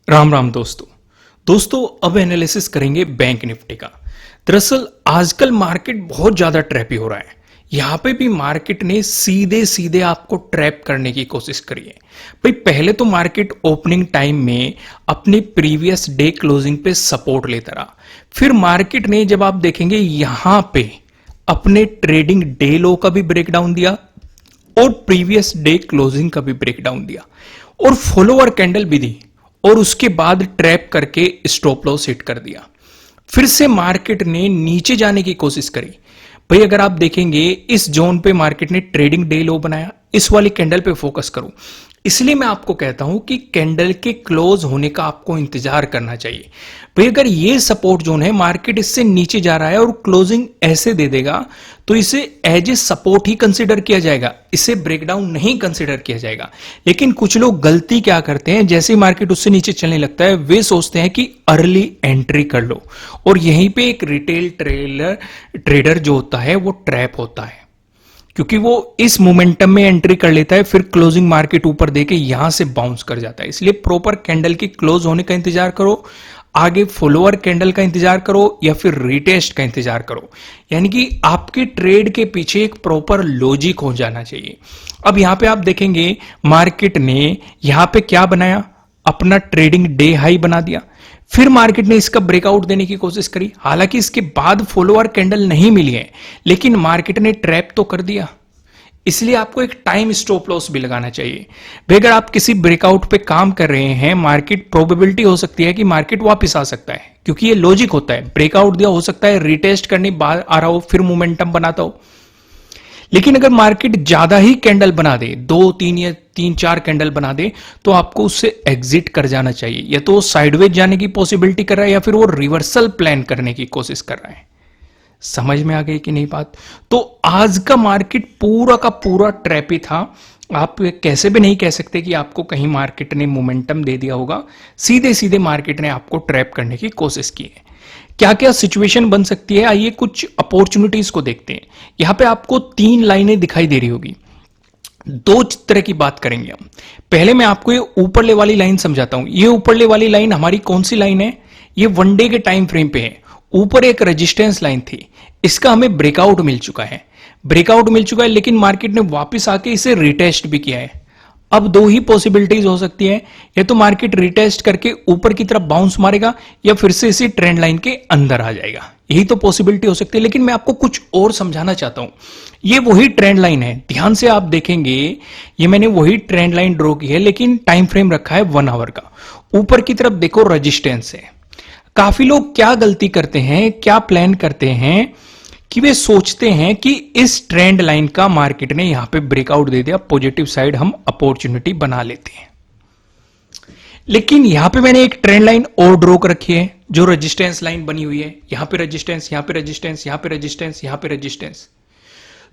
राम राम दोस्तों अब एनालिसिस करेंगे बैंक निफ्टी का। दरअसल आजकल मार्केट बहुत ज्यादा ट्रैपी हो रहा है। यहां पे भी मार्केट ने सीधे सीधे आपको ट्रैप करने की कोशिश करी है। भाई पहले तो मार्केट ओपनिंग टाइम में अपने प्रीवियस डे क्लोजिंग पे सपोर्ट लेता रहा। फिर मार्केट ने जब आप देखेंगे यहां पे अपने ट्रेडिंग डे लो का भी ब्रेकडाउन दिया और प्रीवियस डे क्लोजिंग का भी ब्रेकडाउन दिया और फॉलोअर कैंडल भी दी और उसके बाद ट्रैप करके स्टॉप लॉस हिट कर दिया। फिर से मार्केट ने नीचे जाने की कोशिश करी। भाई अगर आप देखेंगे इस जोन पे मार्केट ने ट्रेडिंग डे लो बनाया। इस वाली कैंडल पे फोकस करूं, इसलिए मैं आपको कहता हूं कि कैंडल के क्लोज होने का आपको इंतजार करना चाहिए। भाई अगर ये सपोर्ट जोन है, मार्केट इससे नीचे जा रहा है और क्लोजिंग ऐसे दे देगा तो इसे एज ए सपोर्ट ही कंसीडर किया जाएगा, इसे ब्रेकडाउन नहीं कंसीडर किया जाएगा। लेकिन कुछ लोग गलती क्या करते हैं, जैसे ही मार्केट उससे नीचे चलने लगता है वे सोचते हैं कि अर्ली एंट्री कर लो और यहीं पे एक रिटेल ट्रेडर जो होता है वो ट्रैप होता है, क्योंकि वो इस मोमेंटम में एंट्री कर लेता है, फिर क्लोजिंग मार्केट ऊपर देके यहां से बाउंस कर जाता है। इसलिए प्रॉपर कैंडल की क्लोज होने का इंतजार करो, आगे फॉलोअर कैंडल का इंतजार करो या फिर रीटेस्ट का इंतजार करो। यानी कि आपके ट्रेड के पीछे एक प्रॉपर लॉजिक हो जाना चाहिए। अब यहां पे आप देखेंगे मार्केट ने यहां पे क्या बनाया, अपना ट्रेडिंग डे हाई बना दिया। फिर मार्केट ने इसका ब्रेकआउट देने की कोशिश करी। हालांकि इसके बाद फॉलोअर कैंडल नहीं मिली है, लेकिन मार्केट ने ट्रैप तो कर दिया। इसलिए आपको एक टाइम स्टॉप लॉस भी लगाना चाहिए। भाई अगर आप किसी ब्रेकआउट पे काम कर रहे हैं, मार्केट प्रोबेबिलिटी हो सकती है कि मार्केट वापस आ सकता है, क्योंकि ये लॉजिक होता है। ब्रेकआउट दिया, हो सकता है रिटेस्ट करने बाहर आ रहा हो, फिर मोमेंटम बनाता हो। लेकिन अगर मार्केट ज्यादा ही कैंडल बना दे, 2-3 या 3-4 कैंडल बना दे, तो आपको उससे एग्जिट कर जाना चाहिए। या तो वो साइडवेज जाने की पॉसिबिलिटी कर रहा है या फिर वो रिवर्सल प्लान करने की कोशिश कर रहा है। समझ में आ गई कि नहीं बात? तो आज का मार्केट पूरा का पूरा ट्रैपी था। आप कैसे भी नहीं कह सकते कि आपको कहीं मार्केट ने मोमेंटम दे दिया होगा। सीधे सीधे मार्केट ने आपको ट्रैप करने की कोशिश की है। क्या क्या सिचुएशन बन सकती है, आइए कुछ अपॉर्चुनिटीज को देखते हैं। यहां पे आपको 3 लाइनें दिखाई दे रही होगी। 2 तरह की बात करेंगे हम। पहले मैं आपको ये ऊपरले वाली लाइन समझाता हूं। ये ऊपरले वाली लाइन हमारी कौन सी लाइन है? ये 1 डे के टाइम फ्रेम पे है। ऊपर एक रेजिस्टेंस लाइन थी, इसका हमें ब्रेकआउट मिल चुका है, लेकिन मार्केट ने वापस आके इसे रिटेस्ट भी किया है। अब 2 ही पॉसिबिलिटीज हो सकती है, या तो मार्केट रिटेस्ट करके ऊपर की तरफ बाउंस मारेगा या फिर से इसी ट्रेंड लाइन के अंदर आ जाएगा। यही तो पॉसिबिलिटी हो सकती है। लेकिन मैं आपको कुछ और समझाना चाहता हूं। ये वही ट्रेंड लाइन है, ध्यान से आप देखेंगे, ये मैंने वही ट्रेंड लाइन ड्रॉ की है, लेकिन टाइम फ्रेम रखा है 1 आवर का। ऊपर की तरफ देखो रेजिस्टेंस है। काफी लोग क्या गलती करते हैं, क्या प्लान करते हैं कि वे सोचते हैं कि इस ट्रेंड लाइन का मार्केट ने यहां पे ब्रेकआउट दे दिया, पॉजिटिव साइड हम अपॉर्चुनिटी बना लेते हैं। लेकिन यहां पे मैंने एक ट्रेंड लाइन और ड्रॉ कर रखी है, जो रेजिस्टेंस लाइन बनी हुई है। यहां पे रेजिस्टेंस, यहां पे रेजिस्टेंस, यहां पे रेजिस्टेंस, यहां पे रेजिस्टेंस।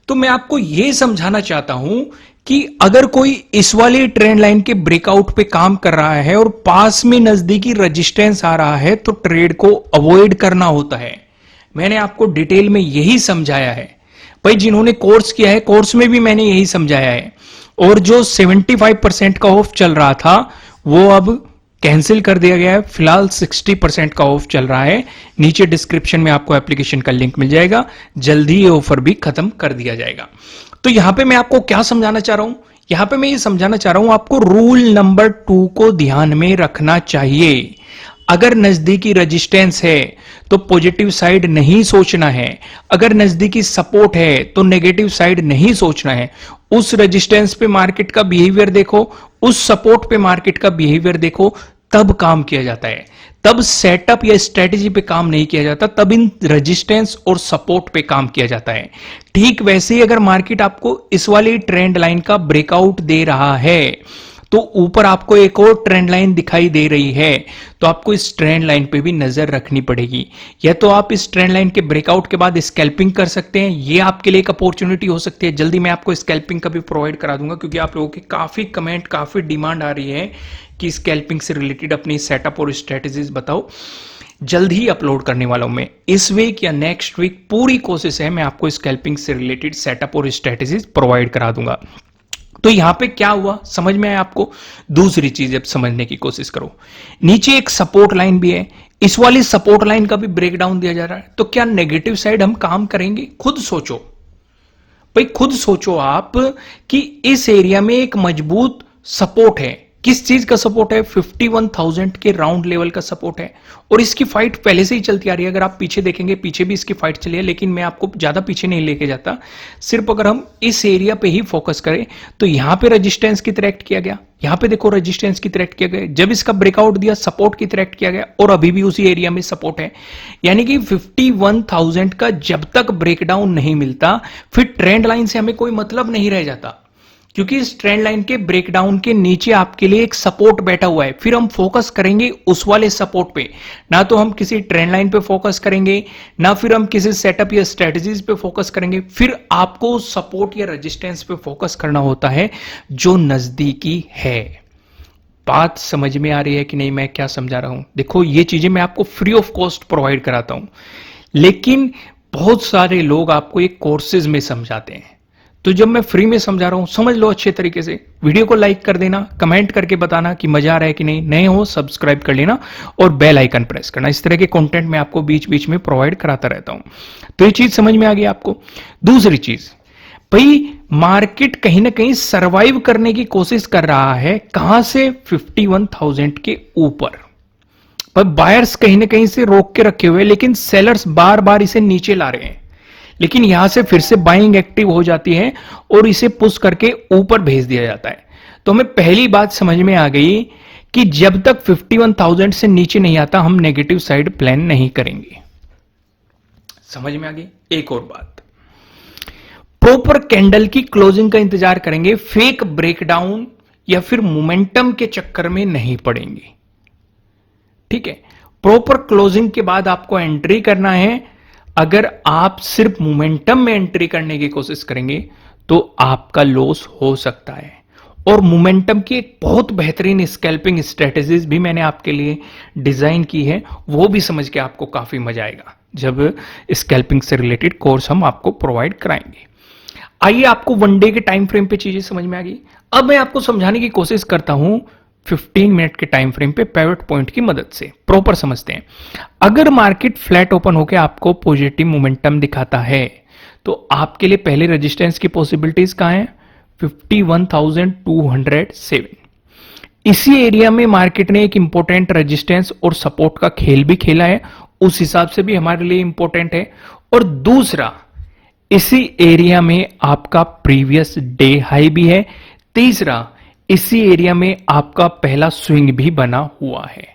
तो मैं आपको यह समझाना चाहता हूं कि अगर कोई इस वाली ट्रेंड लाइन के ब्रेकआउट पे काम कर रहा है और पास में नजदीकी रेजिस्टेंस आ रहा है, तो ट्रेड को अवॉइड करना होता है। मैंने आपको डिटेल में यही समझाया है। भाई जिन्होंने कोर्स किया है, कोर्स में भी मैंने यही समझाया है। और जो 75% का ऑफ चल रहा था वो अब कैंसिल कर दिया गया है। फिलहाल 60% का ऑफ चल रहा है। नीचे डिस्क्रिप्शन में आपको एप्लीकेशन का लिंक मिल जाएगा। जल्दी ये ऑफर भी खत्म कर दिया जाएगा। तो यहां पे मैं आपको क्या समझाना चाह रहा हूं? यहां पे मैं ये समझाना चाह रहा हूं, आपको रूल नंबर 2 को ध्यान में रखना चाहिए। अगर नजदीकी रेजिस्टेंस है तो पॉजिटिव साइड नहीं सोचना है, अगर नजदीकी सपोर्ट है तो नेगेटिव साइड नहीं सोचना है। उस रेजिस्टेंस पे मार्केट का बिहेवियर देखो, उस सपोर्ट पे मार्केट का बिहेवियर देखो, तब काम किया जाता है। तब सेटअप या स्ट्रेटेजी पे काम नहीं किया जाता, तब इन रेजिस्टेंस और सपोर्ट पे काम किया जाता है। ठीक वैसे ही अगर मार्केट आपको इस वाली ट्रेंड लाइन का ब्रेकआउट दे रहा है, तो ऊपर आपको एक और ट्रेंड लाइन दिखाई दे रही है, तो आपको इस ट्रेंड लाइन पे भी नजर रखनी पड़ेगी। या तो आप इस ट्रेंड लाइन के ब्रेकआउट के बाद स्कैल्पिंग कर सकते हैं, ये आपके लिए एक अपॉर्चुनिटी हो सकती है। जल्दी मैं आपको स्कैल्पिंग का भी प्रोवाइड करा दूंगा, क्योंकि आप लोगों की काफी कमेंट, काफी डिमांड आ रही है कि स्कैल्पिंग से रिलेटेड अपनी सेटअप और स्ट्रेटेजीज बताओ। जल्द ही अपलोड करने वाला हूं मैं। इस वीक या नेक्स्ट वीक पूरी कोशिश है मैं आपको स्कैल्पिंग से रिलेटेड सेटअप और स्ट्रेटेजीज प्रोवाइड करा दूंगा। तो यहां पे क्या हुआ समझ में आया आपको? दूसरी चीज अब समझने की कोशिश करो, नीचे एक सपोर्ट लाइन भी है, इस वाली सपोर्ट लाइन का भी ब्रेकडाउन दिया जा रहा है, तो क्या नेगेटिव साइड हम काम करेंगे? खुद सोचो भाई, खुद सोचो आप कि इस एरिया में एक मजबूत सपोर्ट है। किस चीज का सपोर्ट है? 51,000 के राउंड लेवल का सपोर्ट है, और इसकी फाइट पहले से ही चलती आ रही है। अगर आप पीछे देखेंगे, पीछे भी इसकी फाइट चली है, लेकिन मैं आपको ज्यादा पीछे नहीं लेके जाता। सिर्फ अगर हम इस एरिया पे ही फोकस करें तो यहां पे रेजिस्टेंस की तरह एक्ट किया गया, यहां पे देखो रेजिस्टेंस की तरह एक्ट किया गया, जब इसका ब्रेकआउट दिया सपोर्ट की तरह एक्ट किया गया, और अभी भी उसी एरिया में सपोर्ट है। यानी कि 51,000 का जब तक ब्रेकडाउन नहीं मिलता, फिर ट्रेंड लाइन से हमें कोई मतलब नहीं रह जाता, क्योंकि इस ट्रेंड लाइन के ब्रेकडाउन के नीचे आपके लिए एक सपोर्ट बैठा हुआ है। फिर हम फोकस करेंगे उस वाले सपोर्ट पे, ना तो हम किसी ट्रेंड लाइन पे फोकस करेंगे, ना फिर हम किसी सेटअप या स्ट्रेटजीज पे फोकस करेंगे। फिर आपको सपोर्ट या रेजिस्टेंस पे फोकस करना होता है जो नजदीकी है। बात समझ में आ रही है कि नहीं मैं क्या समझा रहा हूं? देखो, ये चीजें मैं आपको फ्री ऑफ कॉस्ट प्रोवाइड कराता हूं, लेकिन बहुत सारे लोग आपको एक कोर्सेज में समझाते हैं। तो जब मैं फ्री में समझा रहा हूं, समझ लो अच्छे तरीके से। वीडियो को लाइक कर देना, कमेंट करके बताना कि मजा आ रहा है कि नहीं, नए हो सब्सक्राइब कर लेना और बेल आइकन प्रेस करना। इस तरह के कंटेंट मैं आपको बीच बीच में प्रोवाइड कराता रहता हूं। तो ये चीज समझ में आ गई आपको। दूसरी चीज भाई, मार्केट कहीं ना कहीं सरवाइव करने की कोशिश कर रहा है। कहां से? 51,000 के ऊपर। पर बायर्स कहीं ना कहीं से रोक के रखे हुए, लेकिन सेलर्स बार बार इसे नीचे ला रहे हैं। लेकिन यहां से फिर से बाइंग एक्टिव हो जाती है और इसे पुश करके ऊपर भेज दिया जाता है। तो हमें पहली बात समझ में आ गई कि जब तक 51,000 से नीचे नहीं आता, हम नेगेटिव साइड प्लान नहीं करेंगे। समझ में आ गई? एक और बात, प्रॉपर कैंडल की क्लोजिंग का इंतजार करेंगे, फेक ब्रेकडाउन या फिर मोमेंटम के चक्कर में नहीं पड़ेंगे। ठीक है, प्रॉपर क्लोजिंग के बाद आपको एंट्री करना है। अगर आप सिर्फ मोमेंटम में एंट्री करने की कोशिश करेंगे तो आपका लॉस हो सकता है। और मोमेंटम की एक बहुत बेहतरीन स्कैल्पिंग स्ट्रेटेजीज भी मैंने आपके लिए डिजाइन की है, वो भी समझ के आपको काफी मजा आएगा जब स्कैल्पिंग से रिलेटेड कोर्स हम आपको प्रोवाइड कराएंगे। आइए, आपको वन डे के टाइम फ्रेम पे चीजें समझ में आ गई। अब मैं आपको समझाने की कोशिश करता हूं 15 मिनट के टाइम फ्रेम पे पिवट पॉइंट की मदद से। प्रॉपर समझते हैं। अगर मार्केट फ्लैट ओपन होकर आपको पॉजिटिव मोमेंटम दिखाता है तो आपके लिए पहले रेजिस्टेंस की पॉसिबिलिटीज कहां है? 51,207। इसी एरिया में मार्केट ने एक इंपॉर्टेंट रेजिस्टेंस और सपोर्ट का खेल भी खेला है, उस हिसाब से भी हमारे लिए इंपॉर्टेंट है। और दूसरा, इसी एरिया में आपका प्रीवियस डे हाई भी है। तीसरा, इसी एरिया में आपका पहला स्विंग भी बना हुआ है।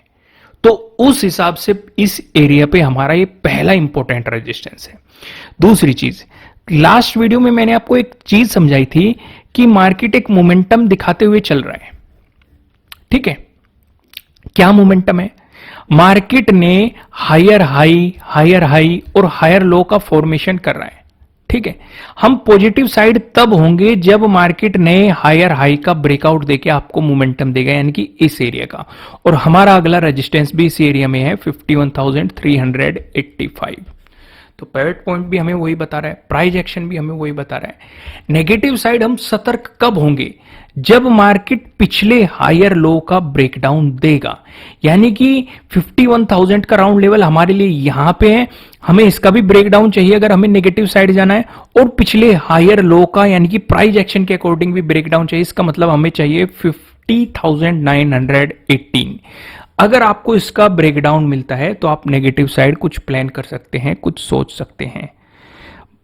तो उस हिसाब से इस एरिया पे हमारा ये पहला इंपॉर्टेंट रेजिस्टेंस है। दूसरी चीज, लास्ट वीडियो में मैंने आपको एक चीज समझाई थी कि मार्केट एक मोमेंटम दिखाते हुए चल रहा है। ठीक है, क्या मोमेंटम है? मार्केट ने हायर हाई और हायर लो का फॉर्मेशन कर रहा है। ठीक है, हम पॉजिटिव साइड तब होंगे जब मार्केट नए हायर हाई का ब्रेकआउट देके आपको मोमेंटम देगा, यानी कि इस एरिया का। और हमारा अगला रेजिस्टेंस भी इस एरिया में है 51,385। तो पिवट पॉइंट भी हमें वही बता रहा है, प्राइस एक्शन भी हमें वही बता रहा है। नेगेटिव साइड हम सतर्क कब होंगे? जब मार्केट पिछले हायर लो का ब्रेकडाउन देगा, यानी कि 51,000 का राउंड लेवल हमारे लिए यहां पे है, हमें इसका भी ब्रेकडाउन चाहिए अगर हमें नेगेटिव साइड जाना है, और पिछले हायर लो का यानी कि प्राइस एक्शन के अकॉर्डिंग भी ब्रेकडाउन चाहिए। इसका मतलब हमें चाहिए 50,918। अगर आपको इसका ब्रेकडाउन मिलता है तो आप नेगेटिव साइड कुछ प्लान कर सकते हैं, कुछ सोच सकते हैं।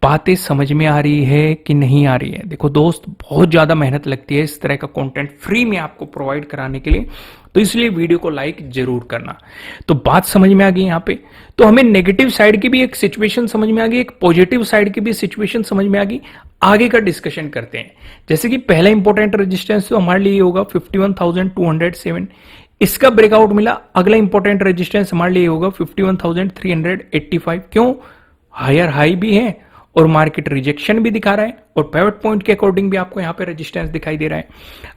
बातें समझ में आ रही है कि नहीं आ रही है? देखो दोस्त, बहुत ज्यादा मेहनत लगती है इस तरह का कंटेंट फ्री में आपको प्रोवाइड कराने के लिए, तो इसलिए वीडियो को लाइक जरूर करना। तो बात समझ में आ गई यहां पे। तो हमें नेगेटिव साइड की भी एक सिचुएशन समझ में आ गई, एक पॉजिटिव साइड की भी सिचुएशन समझ में आ गई। आगे का डिस्कशन करते हैं। जैसे कि पहला इंपॉर्टेंट रेजिस्टेंस तो हमारे लिए होगा 51,207। इसका ब्रेकआउट मिला, अगला इंपॉर्टेंट रेजिस्टेंस हमारे लिए होगा 51,385। क्यों? हायर हाई भी है और मार्केट रिजेक्शन भी दिखा रहा है और पिवट पॉइंट के अकॉर्डिंग भी आपको यहाँ पे रेजिस्टेंस दिखाई दे रहा है।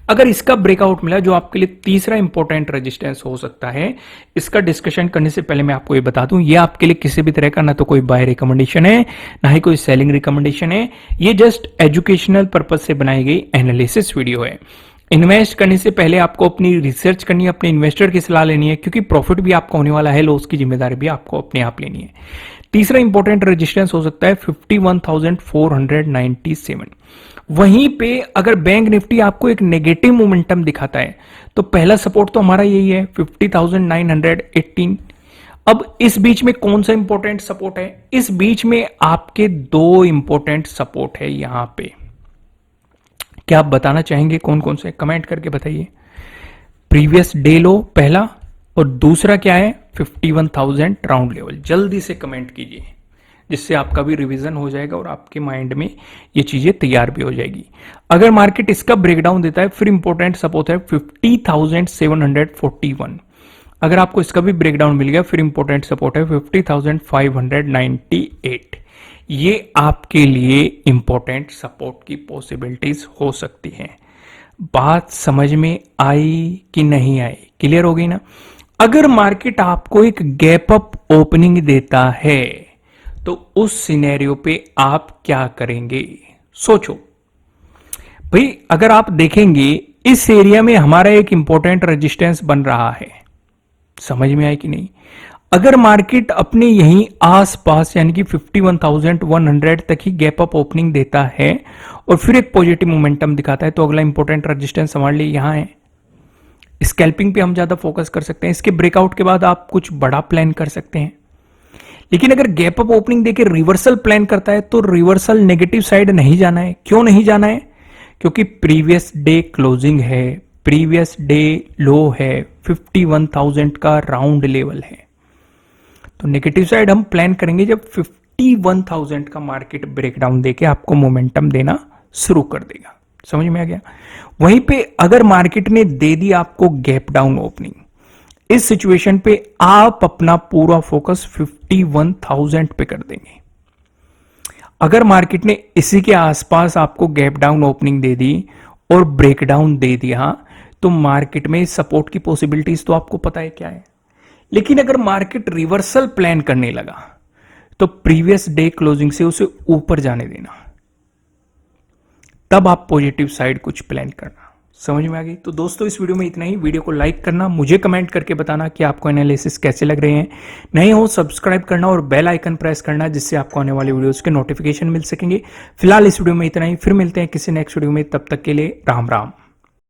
अगर इसका ब्रेकआउट मिला, जो आपके लिए तीसरा इंपॉर्टेंट रेजिस्टेंस हो सकता है, इसका डिस्कशन करने से पहले मैं आपको ये बता दूं, ये आपके लिए किसी भी तरह का ना तो कोई बाय रिकमेंडेशन है, ना ही कोई सेलिंग रिकमेंडेशन है। ये जस्ट एजुकेशनल पर्पज से बनाई गई एनालिसिस वीडियो है। इन्वेस्ट करने से पहले आपको अपनी रिसर्च करनी है, अपने इन्वेस्टर की सलाह लेनी है, क्योंकि प्रॉफिट भी आपका होने वाला है, लॉस की जिम्मेदारी भी आपको अपने आप लेनी है। तीसरा इंपॉर्टेंट रेजिस्टेंस हो सकता है 51,497। वहीं पे अगर बैंक निफ्टी आपको एक नेगेटिव मोमेंटम दिखाता है तो पहला सपोर्ट तो हमारा यही है 50,918। अब इस बीच में कौन सा इंपॉर्टेंट सपोर्ट है? इस बीच में आपके दो इंपॉर्टेंट सपोर्ट है यहां पे। क्या आप बताना चाहेंगे कौन कौन से? कमेंट करके बताइए। प्रीवियस डे लो पहला, और दूसरा क्या है? 51,000 राउंड लेवल। जल्दी से कमेंट कीजिए, जिससे आपका भी रिवीजन हो जाएगा और आपके माइंड में ये चीजें तैयार भी हो जाएगी। अगर मार्केट इसका ब्रेकडाउन देता है, फिर इंपॉर्टेंट सपोर्ट है 50,741। अगर आपको इसका भी ब्रेकडाउन मिल गया, फिर इंपॉर्टेंट सपोर्ट है 50,598। ये आपके लिए इंपॉर्टेंट सपोर्ट की पॉसिबिलिटीज हो सकती हैं। बात समझ में आई कि नहीं आई? क्लियर हो गई ना? अगर मार्केट आपको एक गैप अप ओपनिंग देता है तो उस सिनेरियो पे आप क्या करेंगे? सोचो भाई। अगर आप देखेंगे इस एरिया में हमारा एक इंपॉर्टेंट रेजिस्टेंस बन रहा है, समझ में आया कि नहीं? अगर मार्केट अपने यहीं आसपास यानी कि 51,100 तक ही गैप अप ओपनिंग देता है और फिर एक पॉजिटिव मोमेंटम दिखाता है, तो अगला इंपॉर्टेंट रेजिस्टेंस हमारे लिए यहां है। स्कैल्पिंग पे हम ज्यादा फोकस कर सकते हैं। इसके ब्रेकआउट के बाद आप कुछ बड़ा प्लान कर सकते हैं। लेकिन अगर गैप अप ओपनिंग देके रिवर्सल प्लान करता है तो रिवर्सल नेगेटिव साइड नहीं जाना है। क्यों नहीं जाना है? क्योंकि प्रीवियस डे क्लोजिंग है, प्रीवियस डे लो है, 51,000 का राउंड लेवल है। तो नेगेटिव साइड हम प्लान करेंगे जब 51,000 का मार्केट ब्रेकडाउन देके आपको मोमेंटम देना शुरू कर देगा। समझ में आ गया? वहीं पे अगर मार्केट ने दे दी आपको गैप डाउन ओपनिंग, इस सिचुएशन पे आप अपना पूरा फोकस 51,000 पे कर देंगे। अगर मार्केट ने इसी के आसपास आपको गैप डाउन ओपनिंग दे दी और ब्रेकडाउन दे दिया, तो मार्केट में सपोर्ट की पॉसिबिलिटीज तो आपको पता है क्या है। लेकिन अगर मार्केट रिवर्सल प्लान करने लगा तो प्रीवियस डे क्लोजिंग से उसे ऊपर जाने देना, तब आप पॉजिटिव साइड कुछ प्लान करना। समझ में आ गई? तो दोस्तों इस वीडियो में इतना ही। वीडियो को लाइक करना, मुझे कमेंट करके बताना कि आपको एनालिसिस कैसे लग रहे हैं। नए हो सब्सक्राइब करना और बेल आइकन प्रेस करना, जिससे आपको आने वाले वीडियोस के नोटिफिकेशन मिल सकेंगे। फिलहाल इस वीडियो में इतना ही, फिर मिलते हैं किसी नेक्स्ट वीडियो में। तब तक के लिए राम राम।